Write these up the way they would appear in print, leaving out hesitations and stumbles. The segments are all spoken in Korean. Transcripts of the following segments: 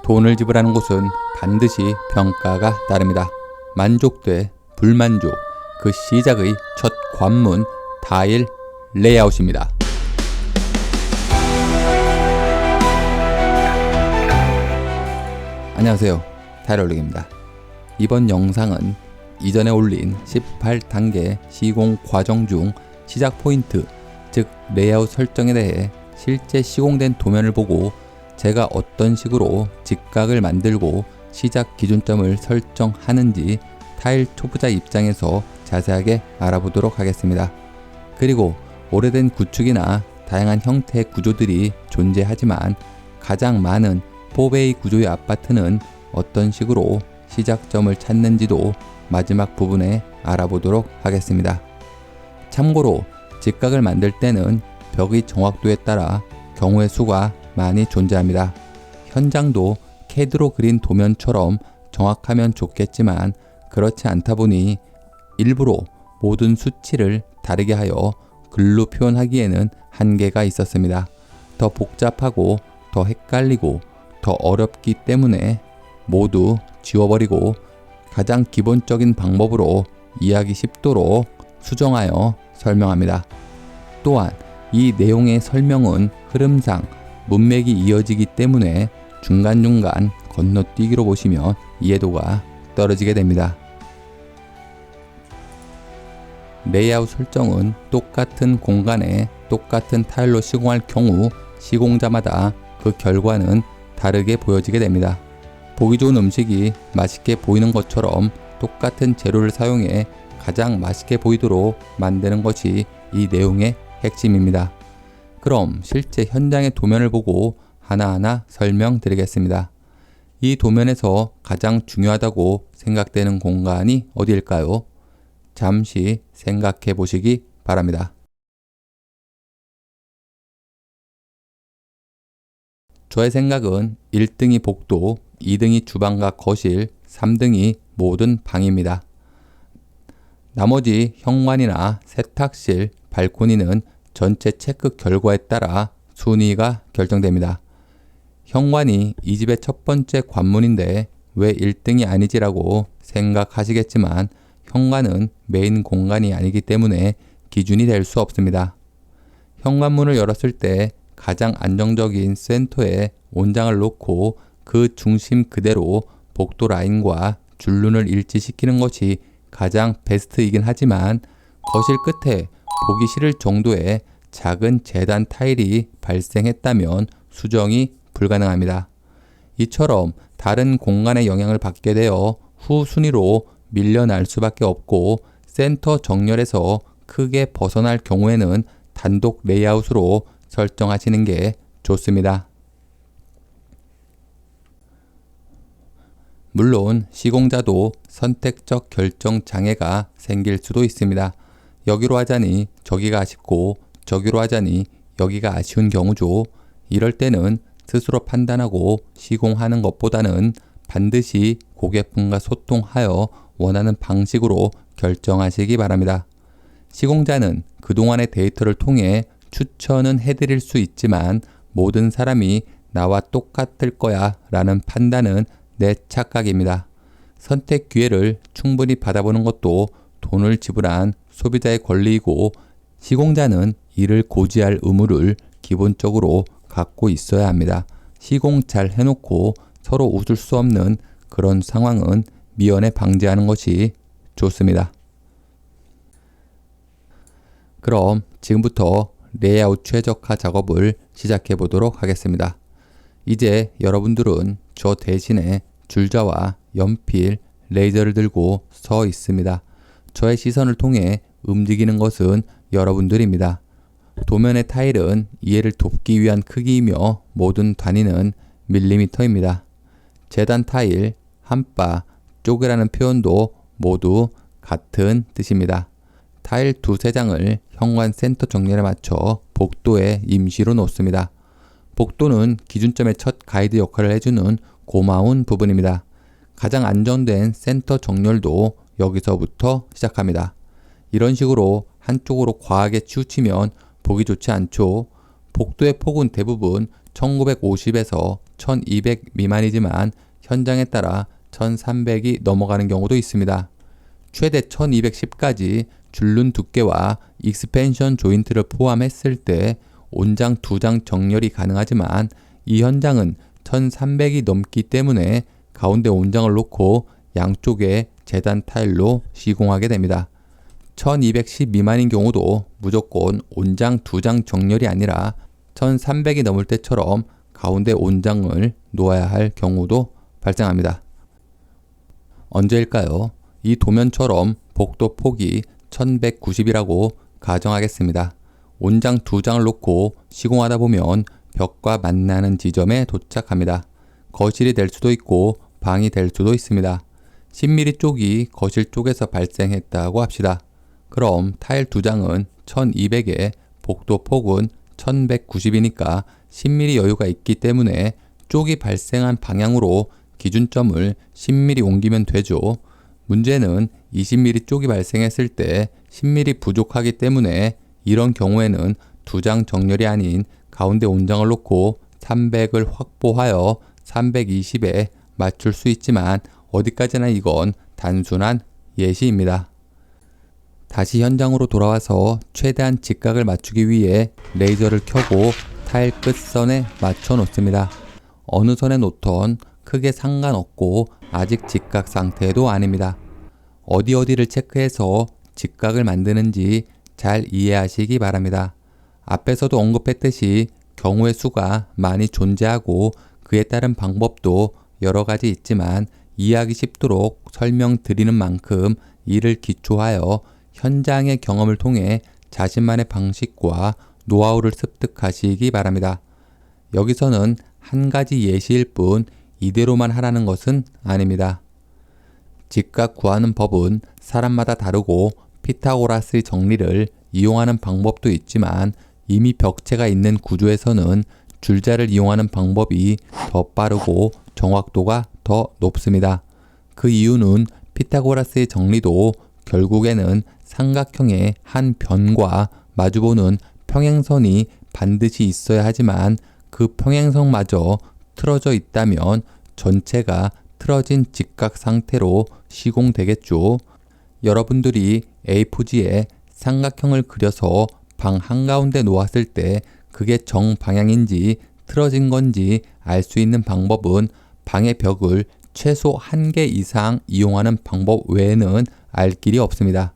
돈을 지불하는 곳은 반드시 평가가 따릅니다. 만족대 불만족, 그 시작의 첫 관문 타일 레이아웃입니다. 안녕하세요, 타일올릭입니다. 이번 영상은 이전에 올린 18단계 시공 과정 중 시작 포인트, 즉 레이아웃 설정에 대해 실제 시공된 도면을 보고 제가 어떤 식으로 직각을 만들고 시작 기준점을 설정하는지 타일 초보자 입장에서 자세하게 알아보도록 하겠습니다. 그리고 오래된 구축이나 다양한 형태의 구조들이 존재하지만 가장 많은 4베이 구조의 아파트는 어떤 식으로 시작점을 찾는지도 마지막 부분에 알아보도록 하겠습니다. 참고로 직각을 만들 때는 벽의 정확도에 따라 경우의 수가 많이 존재합니다. 현장도 CAD로 그린 도면처럼 정확하면 좋겠지만 그렇지 않다 보니 일부러 모든 수치를 다르게 하여 글로 표현하기에는 한계가 있었습니다. 더 복잡하고 더 헷갈리고 더 어렵기 때문에 모두 지워버리고 가장 기본적인 방법으로 이해하기 쉽도록 수정하여 설명합니다. 또한 이 내용의 설명은 흐름상 문맥이 이어지기 때문에 중간중간 건너뛰기로 보시면 이해도가 떨어지게 됩니다. 레이아웃 설정은 똑같은 공간에 똑같은 타일로 시공할 경우 시공자마다 그 결과는 다르게 보여지게 됩니다. 보기 좋은 음식이 맛있게 보이는 것처럼 똑같은 재료를 사용해 가장 맛있게 보이도록 만드는 것이 이 내용의 핵심입니다. 그럼 실제 현장의 도면을 보고 하나하나 설명드리겠습니다. 이 도면에서 가장 중요하다고 생각되는 공간이 어디일까요? 잠시 생각해 보시기 바랍니다. 저의 생각은 1등이 복도, 2등이 주방과 거실, 3등이 모든 방입니다. 나머지 현관이나 세탁실, 발코니는 전체 체크 결과에 따라 순위가 결정됩니다. 현관이 이 집의 첫 번째 관문인데 왜 1등이 아니지라고 생각하시겠지만 현관은 메인 공간이 아니기 때문에 기준이 될 수 없습니다. 현관문을 열었을 때 가장 안정적인 센터에 온장을 놓고 그 중심 그대로 복도 라인과 줄눈을 일치시키는 것이 가장 베스트이긴 하지만 거실 끝에 보기 싫을 정도의 작은 재단 타일이 발생했다면 수정이 불가능합니다. 이처럼 다른 공간의 영향을 받게 되어 후순위로 밀려날 수밖에 없고 센터 정렬에서 크게 벗어날 경우에는 단독 레이아웃으로 설정하시는 게 좋습니다. 물론 시공자도 선택적 결정 장애가 생길 수도 있습니다. 여기로 하자니 저기가 아쉽고 저기로 하자니 여기가 아쉬운 경우죠. 이럴 때는 스스로 판단하고 시공하는 것보다는 반드시 고객분과 소통하여 원하는 방식으로 결정하시기 바랍니다. 시공자는 그동안의 데이터를 통해 추천은 해드릴 수 있지만 모든 사람이 나와 똑같을 거야 라는 판단은 내 착각입니다. 선택 기회를 충분히 받아보는 것도 돈을 지불한 소비자의 권리이고 시공자는 이를 고지할 의무를 기본적으로 갖고 있어야 합니다. 시공 잘 해놓고 서로 웃을 수 없는 그런 상황은 미연에 방지하는 것이 좋습니다. 그럼 지금부터 레이아웃 최적화 작업을 시작해 보도록 하겠습니다. 이제 여러분들은 저 대신에 줄자와 연필, 레이저를 들고 서 있습니다. 저의 시선을 통해 움직이는 것은 여러분들입니다. 도면의 타일은 이해를 돕기 위한 크기이며 모든 단위는 밀리미터입니다. 재단 타일, 한바, 쪼개라는 표현도 모두 같은 뜻입니다. 타일 두세 장을 현관 센터 정렬에 맞춰 복도에 임시로 놓습니다. 복도는 기준점의 첫 가이드 역할을 해주는 고마운 부분입니다. 가장 안정된 센터 정렬도 여기서부터 시작합니다. 이런 식으로 한쪽으로 과하게 치우치면 보기 좋지 않죠. 복도의 폭은 대부분 1950에서 1200 미만이지만 현장에 따라 1300이 넘어가는 경우도 있습니다. 최대 1210까지 줄눈 두께와 익스펜션 조인트를 포함했을 때 온장 2장 정렬이 가능하지만 이 현장은 1300이 넘기 때문에 가운데 온장을 놓고 양쪽에 재단 타일로 시공하게 됩니다. 1210 미만인 경우도 무조건 온장 2장 정렬이 아니라 1300이 넘을 때처럼 가운데 온장을 놓아야 할 경우도 발생합니다. 언제일까요? 이 도면처럼 복도 폭이 1190이라고 가정하겠습니다. 온장 2장을 놓고 시공하다 보면 벽과 만나는 지점에 도착합니다. 거실이 될 수도 있고 방이 될 수도 있습니다. 10mm 쪽이 거실 쪽에서 발생했다고 합시다. 그럼 타일 2장은 1200에 복도 폭은 1190이니까 10mm 여유가 있기 때문에 쪽이 발생한 방향으로 기준점을 10mm 옮기면 되죠. 문제는 20mm 쪽이 발생했을 때 10mm 부족하기 때문에 이런 경우에는 2장 정렬이 아닌 가운데 온장을 놓고 300을 확보하여 320에 맞출 수 있지만 어디까지나 이건 단순한 예시입니다. 다시 현장으로 돌아와서 최대한 직각을 맞추기 위해 레이저를 켜고 타일 끝선에 맞춰 놓습니다. 어느 선에 놓던 크게 상관없고 아직 직각 상태도 아닙니다. 어디를 체크해서 직각을 만드는지 잘 이해하시기 바랍니다. 앞에서도 언급했듯이 경우의 수가 많이 존재하고 그에 따른 방법도 여러 가지 있지만 이해하기 쉽도록 설명드리는 만큼 이를 기초하여 현장의 경험을 통해 자신만의 방식과 노하우를 습득하시기 바랍니다. 여기서는 한 가지 예시일 뿐 이대로만 하라는 것은 아닙니다. 직각 구하는 법은 사람마다 다르고 피타고라스의 정리를 이용하는 방법도 있지만 이미 벽체가 있는 구조에서는 줄자를 이용하는 방법이 더 빠르고 정확도가 더 높습니다. 그 이유는 피타고라스의 정리도 결국에는 삼각형의 한 변과 마주보는 평행선이 반드시 있어야 하지만 그 평행선마저 틀어져 있다면 전체가 틀어진 직각 상태로 시공되겠죠. 여러분들이 A4지에 삼각형을 그려서 방 한가운데 놓았을 때 그게 정방향인지 틀어진 건지 알 수 있는 방법은 방의 벽을 최소 1개 이상 이용하는 방법 외에는 알 길이 없습니다.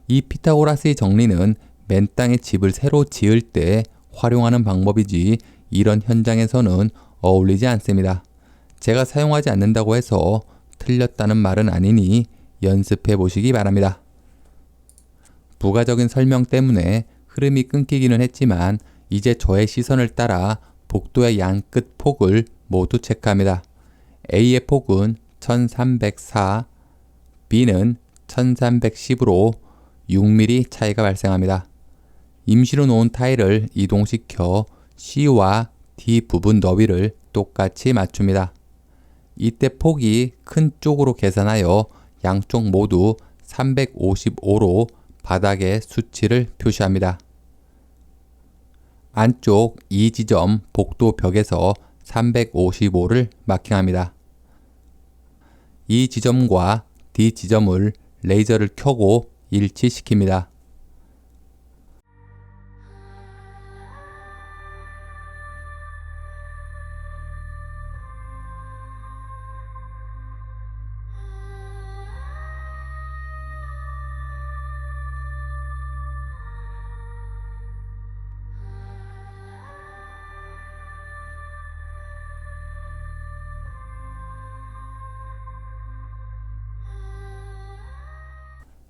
이 피타고라스의 정리는 맨 땅에 집을 새로 지을 때 활용하는 방법이지 이런 현장에서는 어울리지 않습니다. 제가 사용하지 않는다고 해서 틀렸다는 말은 아니니 연습해 보시기 바랍니다. 부가적인 설명 때문에 흐름이 끊기기는 했지만 이제 저의 시선을 따라 복도의 양 끝 폭을 모두 체크합니다. A의 폭은 1304, B는 1310으로 6mm 차이가 발생합니다. 임시로 놓은 타일을 이동시켜 C와 D 부분 너비를 똑같이 맞춥니다. 이때 폭이 큰 쪽으로 계산하여 양쪽 모두 355로 바닥에 수치를 표시합니다. 안쪽 이 지점 복도 벽에서 355를 마킹합니다. 이 지점과 D 지점을 레이저를 켜고 일치시킵니다.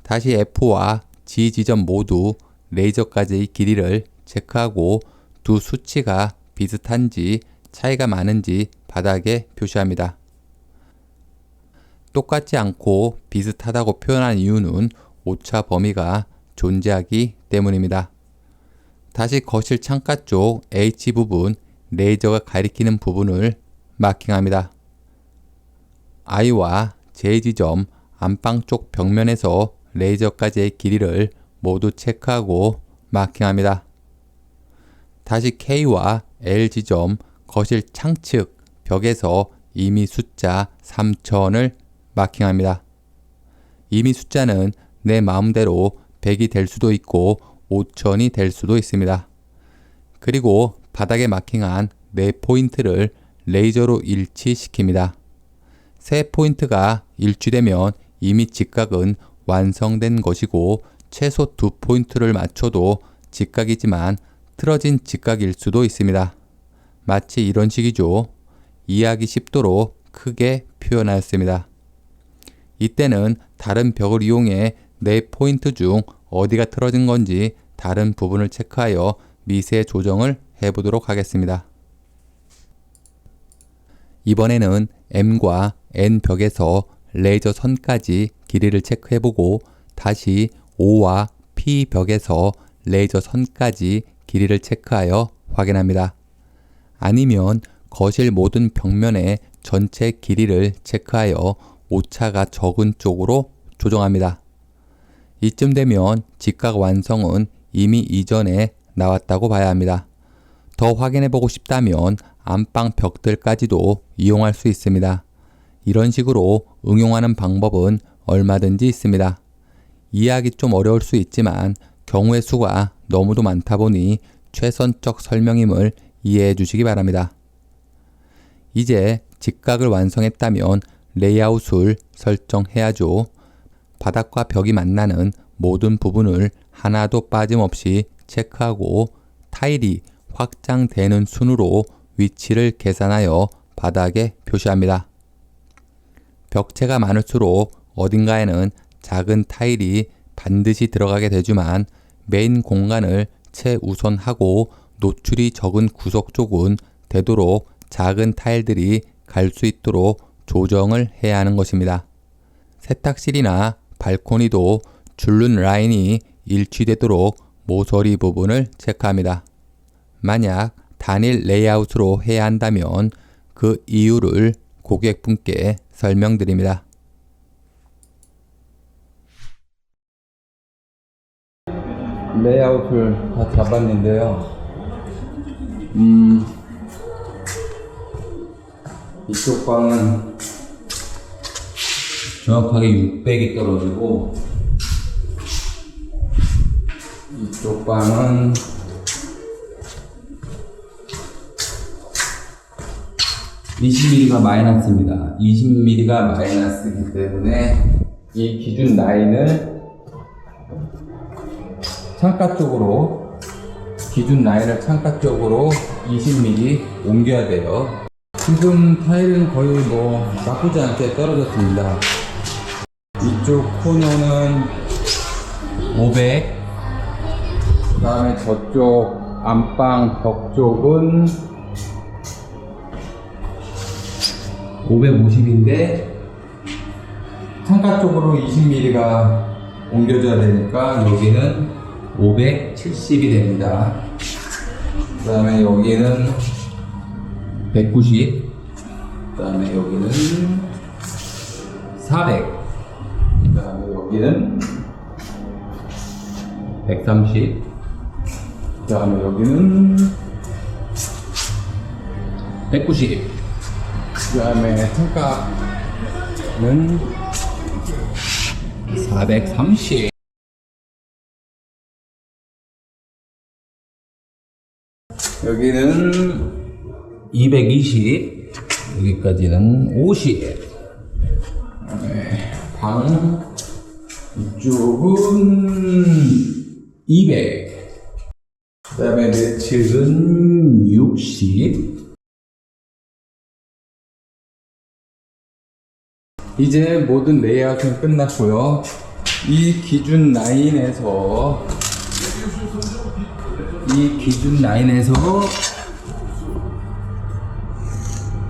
다시 F와 G 지점 모두 레이저까지의 길이를 체크하고 두 수치가 비슷한지 차이가 많은지 바닥에 표시합니다. 똑같지 않고 비슷하다고 표현한 이유는 오차 범위가 존재하기 때문입니다. 다시 거실 창가 쪽 H 부분 레이저가 가리키는 부분을 마킹합니다. I와 J 지점 안방 쪽 벽면에서 레이저까지의 길이를 모두 체크하고 마킹합니다. 다시 K와 L 지점 거실 창측 벽에서 임의 숫자 3000을 마킹합니다. 임의 숫자는 내 마음대로 100이 될 수도 있고 5000이 될 수도 있습니다. 그리고 바닥에 마킹한 4포인트를 레이저로 일치시킵니다. 3포인트가 일치되면 이미 직각은 완성된 것이고 최소 2포인트를 맞춰도 직각이지만 틀어진 직각일 수도 있습니다. 마치 이런 식이죠. 이해하기 쉽도록 크게 표현하였습니다. 이때는 다른 벽을 이용해 4포인트 중 어디가 틀어진 건지 다른 부분을 체크하여 미세 조정을 해보도록 하겠습니다. 이번에는 M과 N 벽에서 레이저 선까지 길이를 체크해보고 다시 O와 P 벽에서 레이저 선까지 길이를 체크하여 확인합니다. 아니면 거실 모든 벽면의 전체 길이를 체크하여 오차가 적은 쪽으로 조정합니다. 이쯤 되면 직각 완성은 이미 이전에 나왔다고 봐야 합니다. 더 확인해보고 싶다면 안방 벽들까지도 이용할 수 있습니다. 이런 식으로 응용하는 방법은 얼마든지 있습니다. 이해하기 좀 어려울 수 있지만 경우의 수가 너무도 많다 보니 최선적 설명임을 이해해 주시기 바랍니다. 이제 직각을 완성했다면 레이아웃을 설정해야죠. 바닥과 벽이 만나는 모든 부분을 하나도 빠짐없이 체크하고 타일이 확장되는 순으로 위치를 계산하여 바닥에 표시합니다. 벽체가 많을수록 어딘가에는 작은 타일이 반드시 들어가게 되지만 메인 공간을 최우선하고 노출이 적은 구석 쪽은 되도록 작은 타일들이 갈 수 있도록 조정을 해야 하는 것입니다. 세탁실이나 발코니도 줄눈 라인이 일치되도록 모서리 부분을 체크합니다. 만약 단일 레이아웃으로 해야 한다면 그 이유를 고객분께 설명드립니다. 레이아웃을 다 잡았는데요. 이쪽 방은 정확하게 600이 떨어지고 이쪽 방은 20mm가 마이너스입니다. 20mm가 마이너스이기 때문에 이 기준 라인을 창가 쪽으로 창가 쪽으로 20mm 옮겨야 돼요. 지금 타일은 거의 나쁘지 않게 떨어졌습니다. 이쪽 코너는 500, 그 다음에 저쪽 안방 벽 쪽은 550인데 창가 쪽으로 20mm가 옮겨져야 되니까 여기는 570이 됩니다. 그 다음에 여기는 190, 그 다음에 여기는 400, 그 다음에 여기는 130, 그 다음에 여기는 190, 그 다음에 창가는 430, 여기는 220, 여기까지는 50, 방 이쪽은 200, 그 다음에 내 측은 60. 이제 모든 레이아웃은 끝났고요. 이 기준 라인에서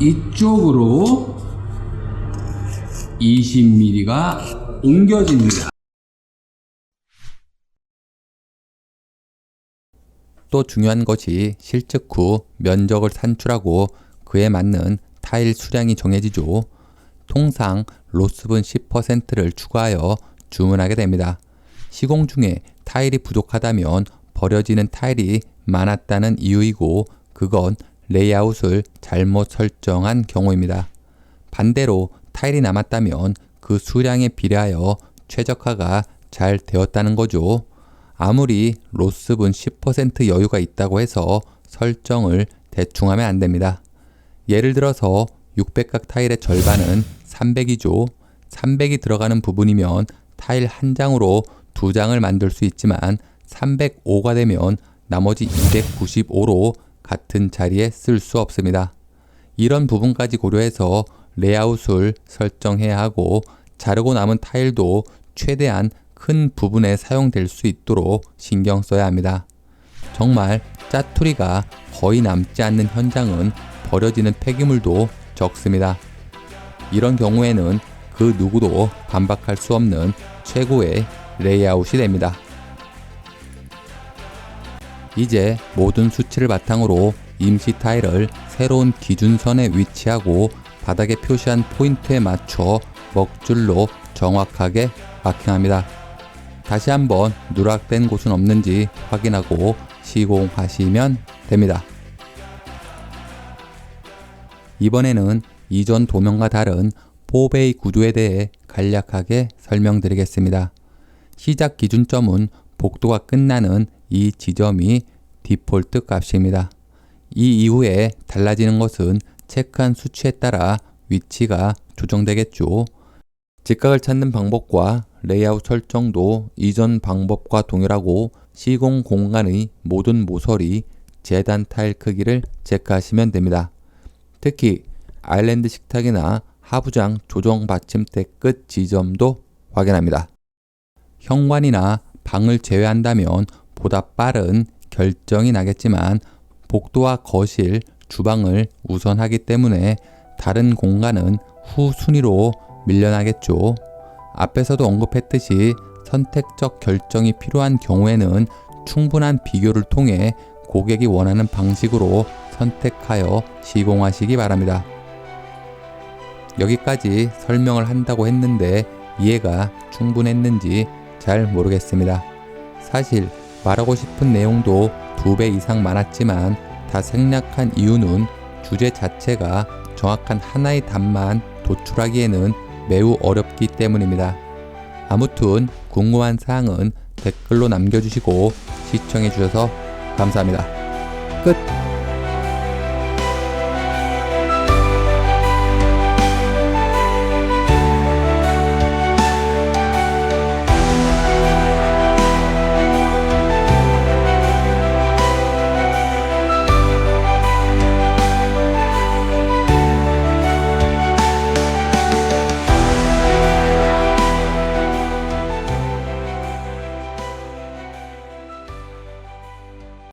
이쪽으로 20mm가 옮겨집니다. 또 중요한 것이 실측 후 면적을 산출하고 그에 맞는 타일 수량이 정해지죠. 통상 로스분 10%를 추가하여 주문하게 됩니다. 시공 중에 타일이 부족하다면 버려지는 타일이 많았다는 이유이고 그건 레이아웃을 잘못 설정한 경우입니다. 반대로 타일이 남았다면 그 수량에 비례하여 최적화가 잘 되었다는 거죠. 아무리 로스분 10% 여유가 있다고 해서 설정을 대충 하면 안 됩니다. 예를 들어서 600각 타일의 절반은 300이죠. 300이 들어가는 부분이면 타일 한 장으로 두 장을 만들 수 있지만 305가 되면 나머지 295로 같은 자리에 쓸 수 없습니다. 이런 부분까지 고려해서 레이아웃을 설정해야 하고 자르고 남은 타일도 최대한 큰 부분에 사용될 수 있도록 신경 써야 합니다. 정말 짜투리가 거의 남지 않는 현장은 버려지는 폐기물도 적습니다. 이런 경우에는 그 누구도 반박할 수 없는 최고의 레이아웃이 됩니다. 이제 모든 수치를 바탕으로 임시 타일을 새로운 기준선에 위치하고 바닥에 표시한 포인트에 맞춰 먹줄로 정확하게 마킹합니다. 다시 한번 누락된 곳은 없는지 확인하고 시공하시면 됩니다. 이번에는 이전 도면과 다른 4베이 구조에 대해 간략하게 설명드리겠습니다. 시작 기준점은 복도가 끝나는 이 지점이 디폴트 값입니다. 이 이후에 달라지는 것은 체크한 수치에 따라 위치가 조정되겠죠. 직각을 찾는 방법과 레이아웃 설정도 이전 방법과 동일하고 시공 공간의 모든 모서리, 재단 타일 크기를 체크하시면 됩니다. 특히 아일랜드 식탁이나 하부장 조정 받침대 끝 지점도 확인합니다. 현관이나 방을 제외한다면 보다 빠른 결정이 나겠지만 복도와 거실, 주방을 우선하기 때문에 다른 공간은 후순위로 밀려나겠죠. 앞에서도 언급했듯이 선택적 결정이 필요한 경우에는 충분한 비교를 통해 고객이 원하는 방식으로 선택하여 시공하시기 바랍니다. 여기까지 설명을 한다고 했는데 이해가 충분했는지 잘 모르겠습니다. 사실 말하고 싶은 내용도 2배 이상 많았지만 다 생략한 이유는 주제 자체가 정확한 하나의 답만 도출하기에는 매우 어렵기 때문입니다. 아무튼 궁금한 사항은 댓글로 남겨주시고 시청해주셔서 감사합니다. 끝!